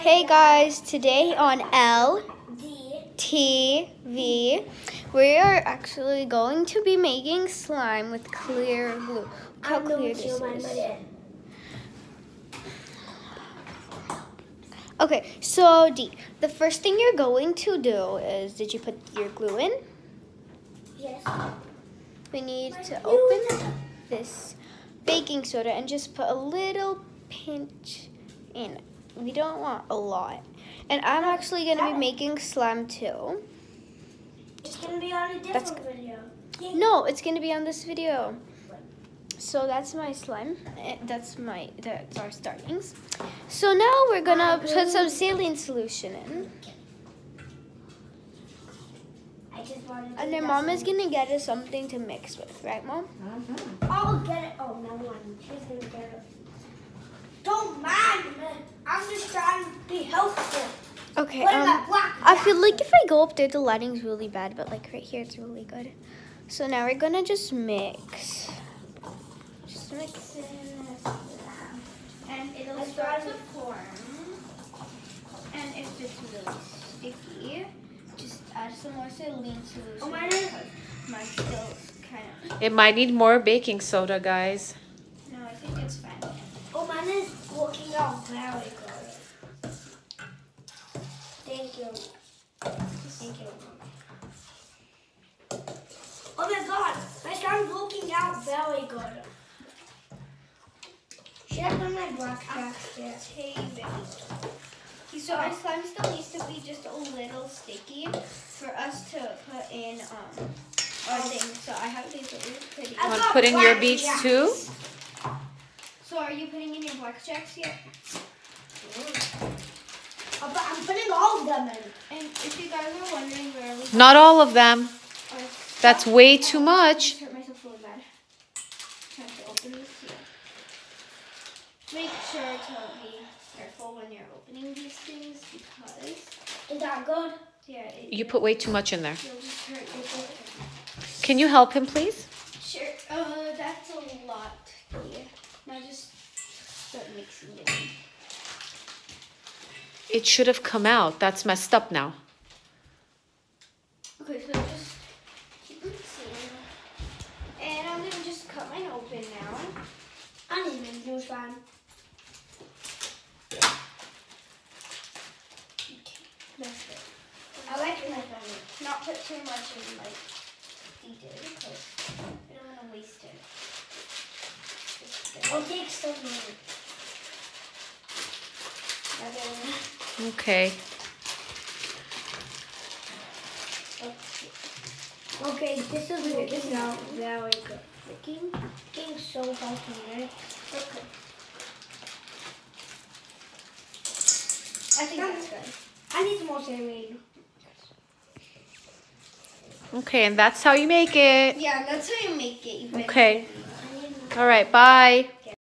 Hey guys, today on LTV, we are actually going to be making slime with clear glue. Look how clear this is. Okay, so D, the first thing you're going to do is, did you put your glue in? Yes. We need to open this baking soda and just put a little pinch in. We don't want a lot. And I'm actually going to be making slime too. It's going to be on a different video. No, it's going to be on this video. So that's my slime. That's our startings. So now we're going to put some saline solution in. And then Mom is going to get us something to mix with. Right, Mom? I'll get it. Oh, no one. She's going to get it. Don't mind me. I'm just trying to be helpful. Okay, I feel like if I go up there, the lighting's really bad, but like right here, it's really good. So now we're gonna just mix. Just mix in this, and it'll start to form. And if it's really sticky, just add some more saline solution. Oh, mine still kind of. It might need more baking soda, guys. No, I think it's fine. Oh, mine is working out very good. Thank you. Thank you. Oh my God, my slime's working out very good. Should I put my black box there? So our slime still needs to be just a little sticky for us to put in our thing. So I have these really pretty. You want to put in your beads too? So are you putting in your blackjacks yet? But I'm putting all of them in. And if you guys are wondering where we Not all of them. That's way too much. I hurt myself really bad. Trying to open this here. Make sure to be careful when you're opening these things because Is that good? yeah, You put way too much in there. you'll just hurt yourself. Can you help him, please? Sure. That's a lot. Yeah. Now just start mixing it in. It should have come out. That's messed up now. Okay, so just keep mixing. And I'm gonna just cut mine open now. I need a new slime. Okay, that's good. I like my slime. Not put too much in like he did because I don't want to waste it. I'll take some more. Okay. Okay, this is working out very good. Looking so healthy, right? Okay. I think that's good. I need some more saline. Okay, and that's how you make it. Yeah, that's how you make it. Okay. All right, bye.